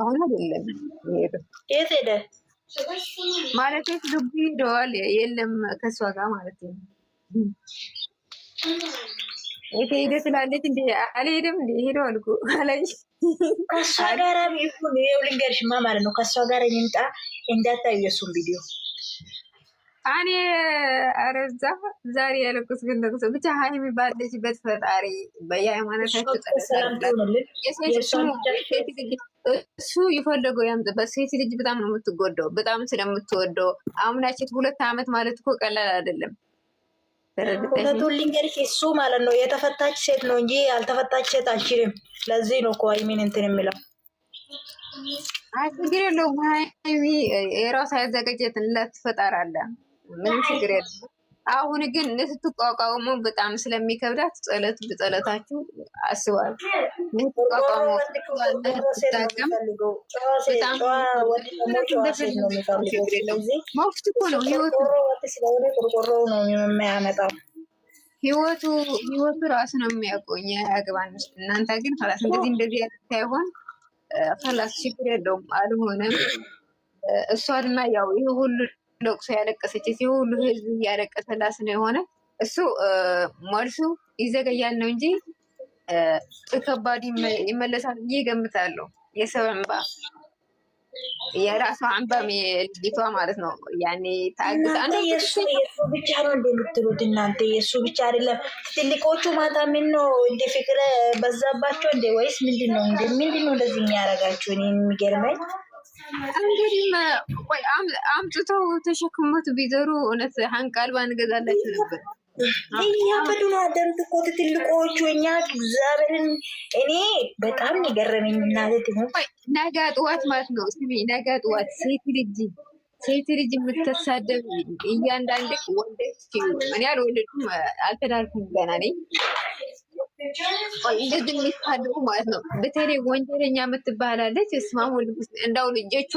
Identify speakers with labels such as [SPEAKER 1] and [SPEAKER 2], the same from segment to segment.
[SPEAKER 1] አሁን አይደለም ሄደው
[SPEAKER 2] የት ሄደ
[SPEAKER 1] ማለት ግቢ ሄደዋል። የለም ከእሷ ጋር ማለት ነው። የት ሄደ ትላለች እንዴ? አልሄድም እንዴ? ሄደዋል እኮ አለኝ።
[SPEAKER 2] ከእሷ ጋር ይሁን ይኸው ልንገርሽማ ማለት ነው። ከእሷ ጋር የሚምጣ እንዳታዩ የእሱን ቪዲዮ
[SPEAKER 1] እኔ አረዛ ዛሬ ያለቁስ ግን ለቁስ ብቻ ሀይሚ ባለችበት ፈጣሪ በየሃይማኖታችሁ እሱ የፈለገው ያምጥበት። ሴት ልጅ በጣም ነው የምትጎደው፣ በጣም ስለምትወደው አምናችት 2 ዓመት ማለት እኮ ቀላል አይደለም።
[SPEAKER 2] ሁለቱን ልንገርሽ እሱ ማለት ነው የተፈታች ሴት ነው እንጂ ያልተፈታች ሴት አልችልም። ለዚህ ነው እኮ ሀይሚን እንትን የሚለው
[SPEAKER 1] ችግር የለውም። ሀይሚ የራሷ ያዘጋጀትለት ፈጣሪ አለ። ምንም ችግር የለም። አሁን ግን ስትቋቋሙ በጣም ስለሚከብዳት በጸሎታችሁ አስባሉ። መፍት እኮ ነው ህይወቱ ራሱ ነው የሚያውቀው። እኛ ያገባን እናንተ ግን ላስ እንደዚህ ሳይሆን ከላስ ችግር የለውም። አልሆነም እሷ ድማ ያው ይህ ሁሉ ለቅሶ ያለቀሰች ሁሉ ህዝብ እያለቀሰላት ነው የሆነ እሱ መልሱ ይዘገያል ነው እንጂ ከባድ ይመለሳል ብዬ እገምታለሁ። የሰው እንባ የራሷ እንባ ልጅቷ ማለት ነው። ያኔ ታግስ አንተ
[SPEAKER 2] የሱ ብቻ ነው እንደምትሉት እናንተ የሱ ብቻ አይደለም። ትልቆቹ ማታ ምን ነው እንደ ፍቅር በዛባቸው እንደ ወይስ ምንድነው እንደዚህ የሚያረጋቸው? እኔ የሚገርመኝ
[SPEAKER 1] እንግዲህ ቆይ አምጥተው ተሸክሞት ቢዘሩ እውነት ሀንቃል ባንገዛላቸው ነበር።
[SPEAKER 2] እያበዱ ነው አደሩት እኮ ትልቆቹ። እኛ እግዚአብሔርን እኔ በጣም የገረመኝ እናት ነው።
[SPEAKER 1] ነገ ጠዋት ማለት ነው ስሚ፣ ነገ ጠዋት ሴት ልጅ የምትሳደብ እያንዳንድ ወንዶች እኔ አልወለድኩም አልተዳርኩም ገና ነኝ። እንደዚህ የሚሳደቡ ማለት ነው። በተለይ ወንጀለኛ የምትባላለች እስማም ወልድ እንዳው ልጆቿ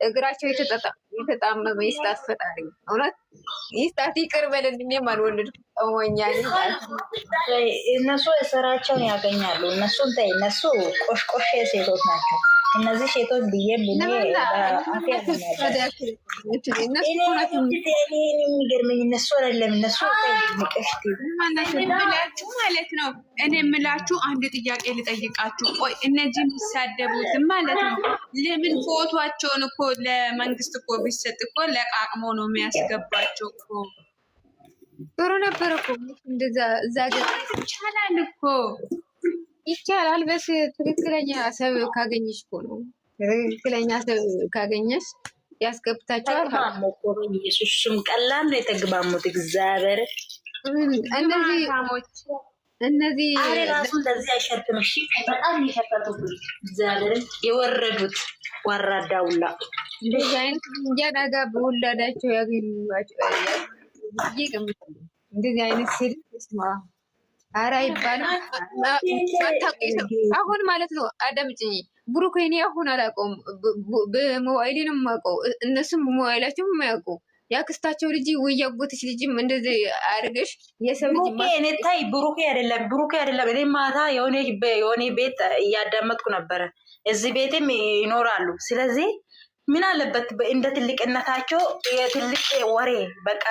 [SPEAKER 1] እግራቸው የተጣመመ ይስጣት ፈጣሪ እውነት ይስጣት። ይቅር በለን እኔም አልወለድኩም ጠሞኛል።
[SPEAKER 2] እነሱ የስራቸውን ያገኛሉ። እነሱን ተይ፣ እነሱ ቆሽቆሽ ሴቶች ናቸው። እነዚህ ሴቶች ብዬ የሚገርመኝ እነሱ አይደለም እነሱ
[SPEAKER 3] ምላችሁ ማለት ነው። እኔ የምላችሁ አንድ ጥያቄ ልጠይቃችሁ። ቆይ እነዚህ የሚሳደቡትም ማለት ነው ለምን ፎቶቸውን እኮ ለመንግስት እኮ ቢሰጥ እኮ ለቃቅሞ ነው የሚያስገባቸው እኮ
[SPEAKER 1] ጥሩ ነበር እኮ እንደዛ እዛ
[SPEAKER 3] ይቻላል እኮ
[SPEAKER 1] ይቻላል። በስ ትክክለኛ ሰብ ካገኘሽ እኮ ነው። ትክክለኛ ሰብ ካገኘሽ ያስገብታቸዋል።
[SPEAKER 2] ኢየሱስም ቀላል ነው የተግባሙት። እግዚአብሔር
[SPEAKER 1] እነዚህ
[SPEAKER 2] ራሱ እንደዚህ አይሸርትም። እሺ በጣም ይሸርታቱ። እግዚአብሔር የወረዱት ወራዳውላ
[SPEAKER 1] እንደዚህ አይነት እንጃዳጋ በወላዳቸው ያገኙባቸው እንደዚህ አይነት ሲል ስማ አራ ይባላል። አሁን ማለት ነው አዳምጪኝ። ብሩክ እኔ አሁን አላውቀውም፣ በሞባይሌ ነው የማውቀው። እነሱም በሞባይላቸው የማያውቁ ያክስታቸው ልጅ ወይ ያጎትሽ ልጅም እንደዚህ አድርገሽ የሰው ልጅ
[SPEAKER 2] እኔ ታይ ብሩክ አይደለም እኔ ማታ የሆነ ቤት እያዳመጥኩ ነበረ። እዚህ ቤትም ይኖራሉ። ስለዚህ ምን አለበት እንደ ትልቅነታቸው የትልቅ ወሬ በቃ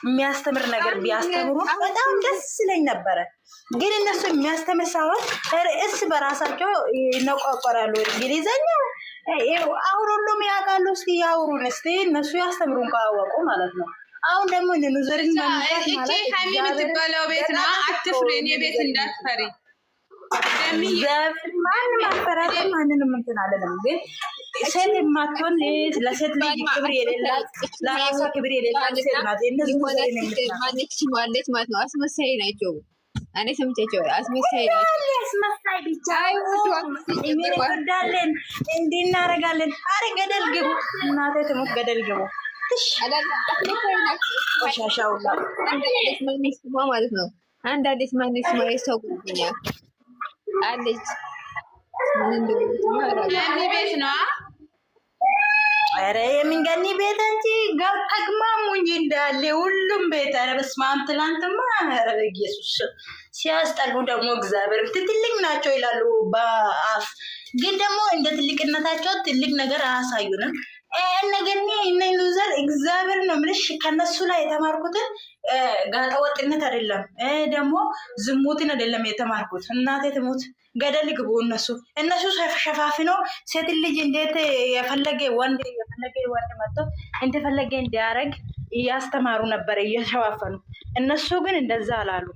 [SPEAKER 2] የሚያስተምር ነገር ቢያስተምሩ በጣም ደስ ይለኝ ነበረ። ግን እነሱ የሚያስተምር ሳይሆን እርስ በራሳቸው ይነቋቆራሉ። እንግሊዘኛ አሁን ሁሉም ያውቃሉ። እስኪ ያውሩን፣ እስኪ እነሱ ያስተምሩን ካወቁ ማለት ነው። አሁን ደግሞ ንዙርን
[SPEAKER 3] ማለት ሀይሚ የምትባለው ቤት ነው። አትፍሪ፣ እኔ ቤት እንዳትፈሪ።
[SPEAKER 2] ማንም አፈራተ ማንንም እንትን አለንም። ግን ሴት የማትሆን ለሴት ልጅ ክብር የሌላት ለራሷ ክብር የሌላት ሴት ናት። እነዚህ
[SPEAKER 1] ማነች ማለት ነው። አስመሳይ ናቸው። እኔ ሰምቻቸው አስመሳይ ናቸው።
[SPEAKER 2] አስመሳይ ብቻ እንወዳለን እንዲህ እናደርጋለን። አረ ገደል ግቡ እናቴ ትሙት፣ ገደል ግቡ። ቆሻሻውላ
[SPEAKER 1] ማለት ነው። አንድ አዲስ ማንስ ሰው ጉኛ አለች
[SPEAKER 3] ቤት ነው።
[SPEAKER 2] ኧረ የሚንገኒ ቤት እንጂ ጋር ተግማሙ እንጂ እንዳለ ሁሉም ቤት። ኧረ በስመ አብ ትላንትማ ኧረ ኢየሱስ ሲያስጠሉ ደግሞ እግዚአብሔር ትልቅ ናቸው ይላሉ በአፍ ግን ደግሞ እንደ ትልቅነታቸው ትልቅ ነገር አያሳዩንም። እነገኒ እነ ሉዘር እግዚአብሔር ነው የምልሽ ከነሱ ላይ የተማርኩትን ጋጠወጥነት አይደለም ደግሞ ዝሙትን አይደለም የተማርኩት። እናቴ ትሙት ገደል ግቡ። እነሱ ሸፋፍኖ ሴት ልጅ እንዴት የፈለገ ወንድ መጥቶ እንደፈለገ እንዲያረግ እያስተማሩ ነበር እየሸፋፈኑ። እነሱ ግን እንደዛ አላሉ።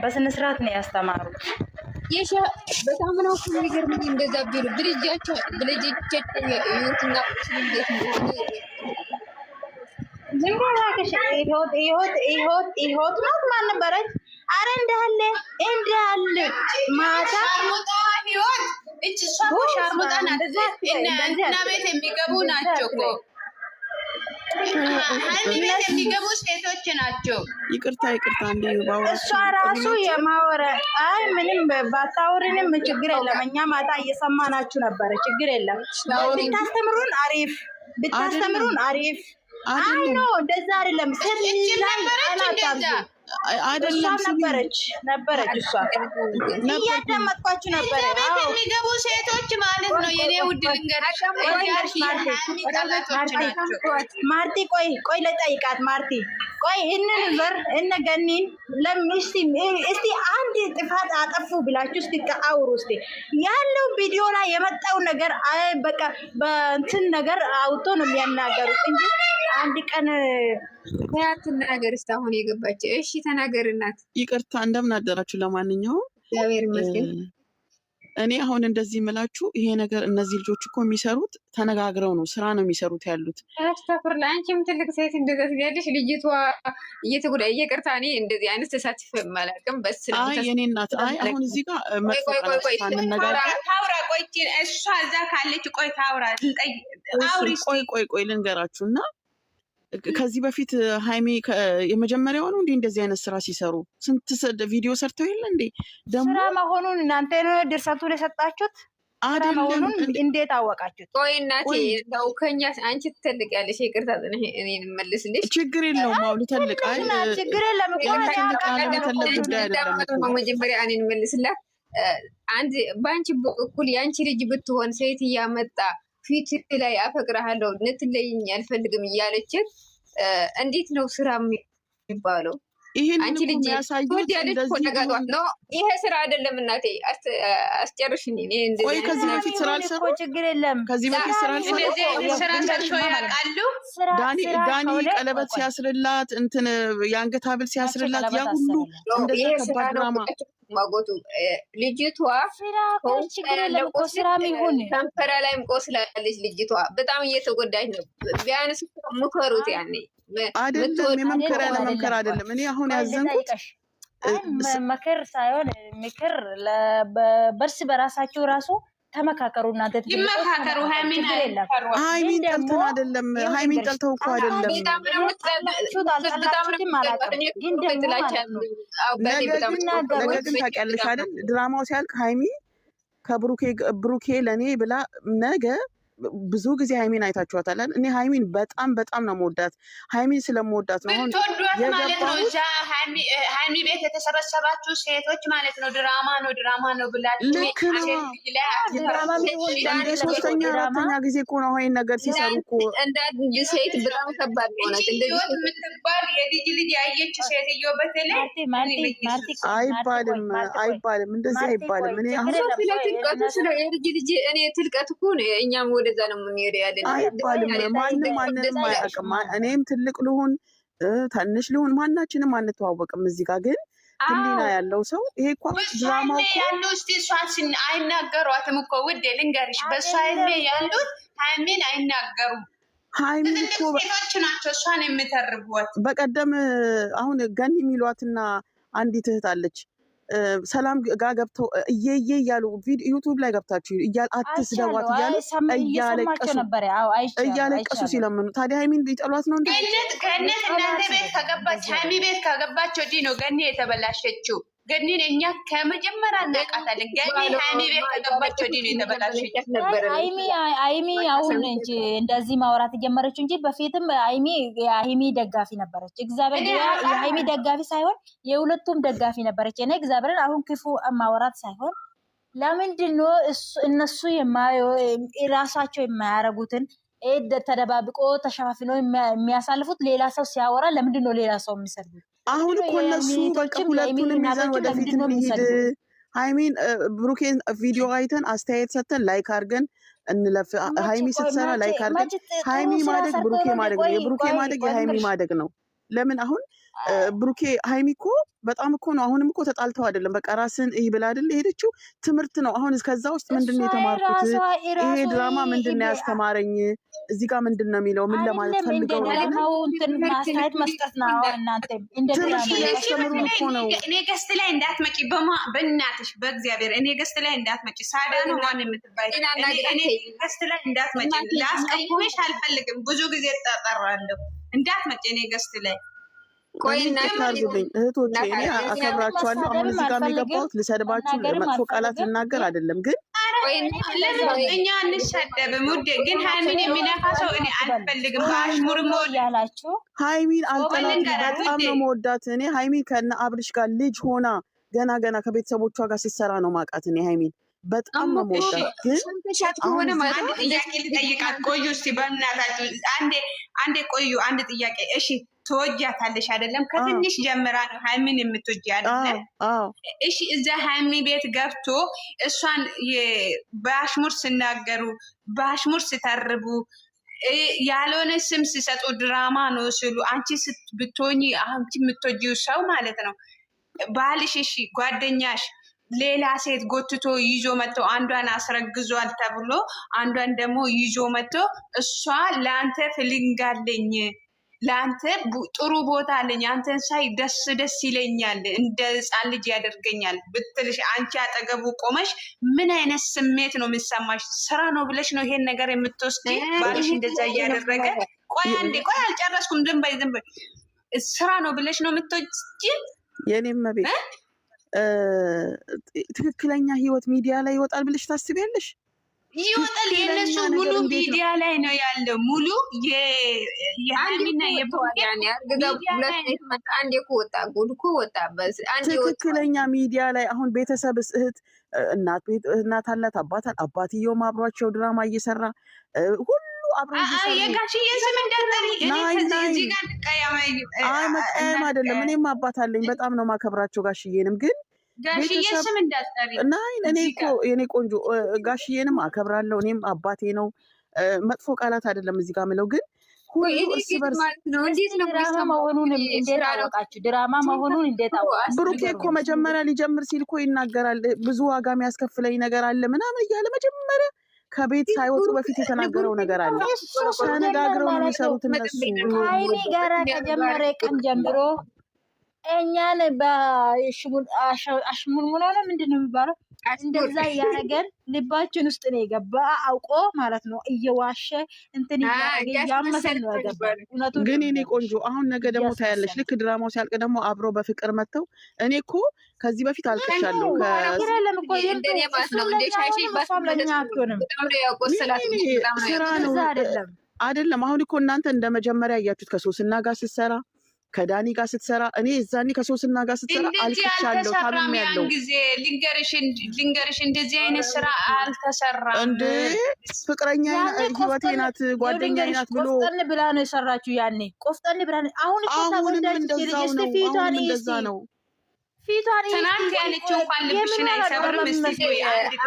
[SPEAKER 2] በስነ ስርዓት ነው ያስተማሩት።
[SPEAKER 1] በጣም ነው የሚገርመኝ። እንደዛ ቢሉ ብልጃቸው ይሁትና እንዴት ነው
[SPEAKER 2] ይሆት ናት ማን ነበረች? አረ እንዳለ ማታ
[SPEAKER 3] ህይወት እቺ ሻርሙጣ ናት። እና ቤት የሚገቡ ናቸው እኮ ቤት የሚገቡ ሴቶች ናቸው።
[SPEAKER 4] ይቅርታ እንዴ
[SPEAKER 2] እሷ ራሱ የማወረ አይ ምንም ባታወሪንም ችግር የለም። እኛ ማታ እየሰማናችሁ ነበረ። ችግር የለም። ብታስተምሩን አሪፍ አይ ኖ እንደዛ አይደለም። ሴት አይደለም ነበረች እሷ እያዳመጥኳችሁ ነበረ።
[SPEAKER 3] የሚገቡ ሴቶች ማለት ነው። የኔ ውድ ልንገርሽ
[SPEAKER 2] ማርቲ ቆይ ለጠይቃት ማርቲ ቆይ እንን በር እነ ገኒን እስቲ አንድ ጥፋት አጠፉ ብላችሁ እስቲ አውሩ። እስቲ ያለው ቪዲዮ ላይ የመጣው ነገር በቃ በእንትን ነገር አውቶ ነው የሚያናገሩት እንጂ አንድ ቀን
[SPEAKER 1] ተናገር። እስካሁን የገባች እሺ ተናገር እናት።
[SPEAKER 4] ይቅርታ እንደምን አደራችሁ። ለማንኛውም
[SPEAKER 1] እግዚአብሔር ይመስገን።
[SPEAKER 4] እኔ አሁን እንደዚህ የምላችሁ ይሄ ነገር እነዚህ ልጆች እኮ የሚሰሩት ተነጋግረው ነው፣ ስራ ነው የሚሰሩት ያሉት።
[SPEAKER 1] አስተፍር ለአንቺም ትልቅ ሴት እንደዛ ትያለሽ። ልጅቷ እየቅርታ እኔ እንደዚህ አይነት ተሳትፈ ማላቅም በስ
[SPEAKER 4] አይ የኔ እናት አይ አሁን እዚህ ጋር
[SPEAKER 3] ታውራ ቆይ እሷ እዛ ካለች ቆይ ታውራ
[SPEAKER 4] ቆይ ልንገራችሁ እና ከዚህ በፊት ሃይሚ የመጀመሪያው ነው እንዴ እንደዚህ አይነት ስራ ሲሰሩ? ስንት ቪዲዮ ሰርተው የለ እንዴ?
[SPEAKER 2] ደግሞ ስራ መሆኑን እናንተ ነው ድርሰቱን የሰጣችሁት አይደለም? እንዴት አወቃችሁት?
[SPEAKER 1] ቆይ እናቴ ነው ከኛ አንቺ ትልቅ ያለሽ ይቅርታ እኔን መልስልሽ።
[SPEAKER 4] ችግር የለውም አውሉ ተልቅ አይ
[SPEAKER 2] ችግር የለም እኮ
[SPEAKER 1] መጀመሪያ እኔን መልስላት። አንድ ባንቺ በኩል ያንቺ ልጅ ብትሆን ሴት እያመጣ ፊት ላይ አፈቅርሃለሁ ልትለይኝ አልፈልግም እያለችን እንዴት ነው ስራ የሚባለው? አንቺ ልጅ ወዲያለች ኮነጋቷት ነው። ይሄ ስራ አይደለም እናቴ። አስጨርሽኝ።
[SPEAKER 4] ቆይ ከዚህ በፊት ስራ አልሰሩ?
[SPEAKER 2] ችግር የለም።
[SPEAKER 4] ከዚህ በፊት ስራ አልሰሩ?
[SPEAKER 3] ስራ ሰርቶ ያውቃሉ?
[SPEAKER 4] ዳኒ ቀለበት ሲያስርላት እንትን የአንገት ሀብል ሲያስርላት ያ ሁሉ እንደዛ ከባድ ድራማ
[SPEAKER 1] ማጎቱ ልጅቷ ከንፈራ ላይም ቆስላለች። ልጅቷ በጣም እየተጎዳች ነው። ቢያንስ ምከሩት። ያኔ
[SPEAKER 4] አይደለም የመምከር ያለመምከር አይደለም። እኔ አሁን ያዘንኩት
[SPEAKER 2] መከር ሳይሆን ምክር በርስ በራሳችሁ ራሱ ተመካከሩ። እናንተ
[SPEAKER 3] ይመካከሩ። ሃይሚን
[SPEAKER 4] ጠልተው አይደለም። ሃይሚን ጠልተው እኮ አይደለም። ነገር ግን ታውቂያለሽ አይደል ድራማው ሲያልቅ ሃይሚ ከብሩኬ ለእኔ ብላ ነገ ብዙ ጊዜ ሃይሚን አይታችኋታል። እኔ ሃይሚን በጣም ነው መወዳት። ሃይሚን ስለመወዳት ነው አሁን
[SPEAKER 3] ማለት ነው እዛ ሃይሚ ቤት የተሰበሰባችሁ ሴቶች ማለት ነው። ድራማ ነው ብላችሁ
[SPEAKER 4] ልክ ነው። ሶስተኛ አራተኛ ጊዜ እኮ ነው ይሄን ነገር ሲሰሩ እኮ
[SPEAKER 1] እንዳንድ ሴት በጣም ከባድ ነው።
[SPEAKER 3] እንደዚህ የምትባል የልጅ ያየች ሴትዮ በተለይ
[SPEAKER 4] አይባልም እንደዚህ አይባልም። እኔ አሁን
[SPEAKER 1] የልጅ እኔ ትልቀት እኮ ነው እኛም ወደዛ ነው የምንሄደው ያለን
[SPEAKER 4] አይባልም። ማንንም አያውቅም። እኔም ትልቅ ልሁን ትንሽ ልሁን ማናችንም አንተዋወቅም። እዚህ ጋር ግን ህሊና ያለው ሰው ይሄ እኮ ድራማው እኮ
[SPEAKER 3] ያለው እስቲ እሷን አይናገሯትም እኮ ውዴ ልንገርሽ፣ በእሷ እድሜ ያሉት ሃይሚን አይናገሩም።
[SPEAKER 4] ሃይሚን እኮ
[SPEAKER 3] ሴቶች ናቸው እሷን የምተርቧት።
[SPEAKER 4] በቀደም አሁን ገኒ የሚሏትና አንዲት እህት አለች ሰላም ጋር ገብተው እየየ እያሉ ዩቱብ ላይ ገብታችሁ አትስደዋት እያሉ እያለቀሱ ሲለምኑ ታዲያ ሃይሚን ቢጠሏት ነው እንዴ?
[SPEAKER 3] ገነት እናንተ ቤት ከገባች ሃይሚ ቤት ከገባች ወዲህ ነው ገኒ የተበላሸችው። ገኒን እኛ ከመጀመሪያ እናውቃታለን። ገኒ ሃይሚ ቤት ከገባች ወዲህ ነው የተበላሸችው።
[SPEAKER 2] ሃይሚ አሁን እንጂ እንደዚህ ማውራት ጀመረችው እንጂ በፊትም ሃይሚ ደጋፊ ነበረች። እግዚአብሔር የሃይሚ ደጋፊ ሳይሆን የሁለቱም ደጋፊ ነበረች። እኔ እግዚአብሔርን አሁን ክፉ ማውራት ሳይሆን ለምንድን ነው እነሱ ራሳቸው የማያረጉትን ተደባብቆ ተሸፋፍኖ የሚያሳልፉት? ሌላ ሰው ሲያወራ ለምንድን ነው ሌላ ሰው የሚሰድቡት?
[SPEAKER 4] አሁን እኮ እነሱ በቃ ሁለቱንም ይዘን ወደፊት እንሂድ። ሃይሚን ብሩኬን ቪዲዮ አይተን አስተያየት ሰጥተን ላይክ አድርገን እንለፍ። ሃይሚ ስትሰራ ላይክ አድርገን ሃይሚ ማደግ ብሩኬ ማደግ ነው። የብሩኬ ማደግ የሃይሚ ማደግ ነው። ለምን አሁን ብሩኬ ሃይሚ እኮ በጣም እኮ ነው። አሁንም እኮ ተጣልተው አይደለም። በቃ ራስን ይህ ብላ አይደል ሄደችው። ትምህርት ነው። አሁን እስከዛ ውስጥ ምንድነው የተማርኩት? ይሄ ድራማ ምንድነው ያስተማረኝ? እዚህ ጋር ምንድነው የሚለው? ምን ለማለት ፈልገው ነው?
[SPEAKER 2] ማስተያየት መስጠት ነው። እናንተ እንደ ድራማ
[SPEAKER 4] ያስተምሩ እኮ ነው።
[SPEAKER 3] እኔ ገስት ላይ እንዳትመጪ በእናትሽ በእግዚአብሔር እኔ ገስት ላይ እንዳትመጪ። ሳዳ ነው ማን የምትባይ? እኔ ገስት ላይ እንዳትመጪ። ላስቀይምሽ አልፈልግም። ብዙ ጊዜ ተጠራለሁ። እንዳትመጪ እኔ ገስት ላይ
[SPEAKER 4] ቆይ እናርጉልኝ እህቶቼ፣ እኔ አከብራችኋለሁ። አሁን እዚህ ጋር የገባሁት ልሰድባችሁ መጥፎ ቃላት ልናገር አይደለም፣ ግን
[SPEAKER 3] እኛ እንሰደብም ውዴ። ግን ሃይሚን የሚነካ ሰው እኔ አልፈልግም። በአሽሙር
[SPEAKER 2] ያላችሁ
[SPEAKER 4] ሃይሚን አልጠላትም፣ በጣም ነው መወዳት። እኔ ሃይሚን ከነ አብርሽ ጋር ልጅ ሆና ገና ከቤተሰቦቿ ጋር ስትሰራ ነው ማውቃት። እኔ ሃይሚን በጣም ነው መወዳት። ግን
[SPEAKER 3] አሁን አንድ ጥያቄ ልጠይቃት። ቆዩ እስቲ በእናታችሁ አንዴ ቆዩ። አንድ ጥያቄ እሺ። ትወጃታለሽ አይደለም? ከትንሽ ጀምራ ነው ሃይሚን የምትወጂ አይደለም? እሺ እዛ ሃይሚ ቤት ገብቶ እሷን በአሽሙር ሲናገሩ በአሽሙር ሲተርቡ ያልሆነ ስም ሲሰጡ ድራማ ነው ሲሉ አንቺ ብትሆኚ አንቺ የምትወጂው ሰው ማለት ነው ባልሽ፣ እሺ ጓደኛሽ ሌላ ሴት ጎትቶ ይዞ መጥቶ አንዷን አስረግዟል ተብሎ አንዷን ደግሞ ይዞ መጥቶ እሷ ለአንተ ፍሊንግ አለኝ ለአንተ ጥሩ ቦታ አለኝ አንተን ሳይ ደስ ይለኛል እንደ ሕፃን ልጅ ያደርገኛል ብትልሽ አንቺ አጠገቡ ቆመሽ ምን አይነት ስሜት ነው የሚሰማሽ? ስራ ነው ብለሽ ነው ይሄን ነገር የምትወስጂ? ባልሽ እንደዛ እያደረገ ቆይ አልጨረስኩም። ዝም በይ ስራ ነው ብለሽ ነው የምትወስጂ?
[SPEAKER 4] የኔም ቤት ትክክለኛ ህይወት ሚዲያ ላይ ይወጣል ብለሽ ታስቢያለሽ?
[SPEAKER 3] ይወጣል። የነሱ ሙሉ ሚዲያ ላይ ነው ያለው። ሙሉ የሃይሚና
[SPEAKER 4] ትክክለኛ ሚዲያ ላይ አሁን ቤተሰብስ እህት እናት አላት፣ አባትየውም አብሯቸው ድራማ እየሰራ ሁሉ አብረው
[SPEAKER 3] የጋሽዬ ስም እንዳጠሪ
[SPEAKER 4] መቀያየም አይደለም። እኔም አባት አለኝ፣ በጣም ነው ማከብራቸው ጋሽዬንም። ግን
[SPEAKER 3] ጋሽዬ ስም እንዳጠሪ
[SPEAKER 4] እኔ እኮ የኔ ቆንጆ ጋሽዬንም አከብራለሁ። እኔም አባቴ ነው። መጥፎ ቃላት አይደለም እዚህ ጋር ምለው። ግን ሁሉ እርስ በርስ
[SPEAKER 2] ድራማ መሆኑን እንዴት አወቃችሁ? ድራማ መሆኑን እንዴት አወቃችሁ?
[SPEAKER 4] ብሩኬ እኮ መጀመሪያ ሊጀምር ሲል እኮ ይናገራል። ብዙ ዋጋ የሚያስከፍለኝ ነገር አለ ምናምን እያለ መጀመሪያ ከቤት ሳይወጡ በፊት የተናገረው ነገር አለ። ተነጋግረው ነው የሚሰሩት እነሱ።
[SPEAKER 2] ከሃይሚ ጋራ ከጀመረ ቀን ጀምሮ እኛን በአሽሙርሙና ነው ምንድን ነው የሚባለው? እንደዛ እያደረገን ልባችን ውስጥ ነው የገባ አውቆ ማለት ነው። እየዋሸ እንትን እያመሰል ነው የገባ።
[SPEAKER 4] ግን እኔ ቆንጆ አሁን ነገ ደግሞ ታያለሽ። ልክ ድራማው ሲያልቅ ደግሞ አብረው በፍቅር መጥተው እኔ እኮ ከዚህ በፊት አልቅሻለሁ። ስራ ነው አይደለም። አሁን እኮ እናንተ እንደ መጀመሪያ እያችሁት ከሶስና ጋር ስትሰራ ከዳኒ ጋር ስትሰራ እኔ እዛኔ ከሶስና ጋር ስትሰራ አልቅሻለሁ። ታምም ያለው
[SPEAKER 3] ጊዜ ልንገርሽ እንደዚህ አይነት ስራ አልተሰራም።
[SPEAKER 4] እንደ ፍቅረኛ ህይወቴ ናት ጓደኛዬ ናት ብሎ
[SPEAKER 2] ቆፍጠን ብላ ነው የሰራችሁ። ያኔ ቆፍጠን ብላ አሁን እኮ
[SPEAKER 4] እንደዛ ነው።
[SPEAKER 3] ትናንት ያለችው እንኳን ልብሽን አይሰብርም።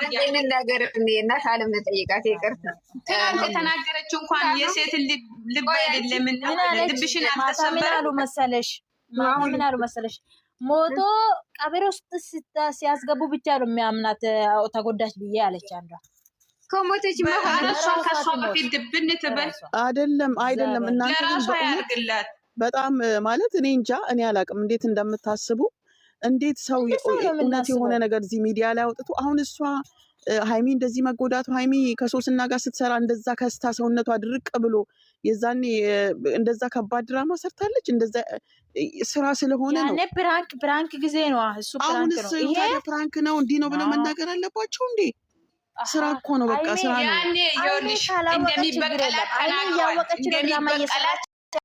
[SPEAKER 1] አንድን ነገር እናት አለም ጠይቃት ይቅርታ
[SPEAKER 3] ትናንት የተናገረችው እንኳን የሴት ልብ አይደለም። ልብሽን አልተሰበረም።
[SPEAKER 2] ምን አሉ መሰለሽ ሞቶ ቀብር ውስጥ ሲያስገቡ ብቻ ነው የሚያምናት ተጎዳች ብዬ አለች አንዷ።
[SPEAKER 1] ከሞተች
[SPEAKER 3] ከሷ በፊት ድብን ትበል
[SPEAKER 4] አይደለም እናንተ
[SPEAKER 3] ለራሷ ያርግላት።
[SPEAKER 4] በጣም ማለት እኔ እንጃ እኔ አላቅም እንዴት እንደምታስቡ። እንዴት ሰው እውነት የሆነ ነገር እዚህ ሚዲያ ላይ አውጥቶ አሁን እሷ ሃይሚ እንደዚህ መጎዳቱ ሃይሚ ከሶስና ጋር ስትሰራ እንደዛ ከስታ ሰውነቷ ድርቅ ብሎ የዛኔ እንደዛ ከባድ ድራማ ሰርታለች። እንደዛ ስራ ስለሆነ ነው።
[SPEAKER 2] ፕራንክ ጊዜ ነው እሱ ፕራንክ ነው።
[SPEAKER 4] ይሄ ፕራንክ ነው እንዲህ ነው ብለው መናገር አለባቸው እንዴ? ስራ እኮ ነው፣ በቃ ስራ ነው።
[SPEAKER 3] ያኔ ይኸውልሽ እንደሚበቀላት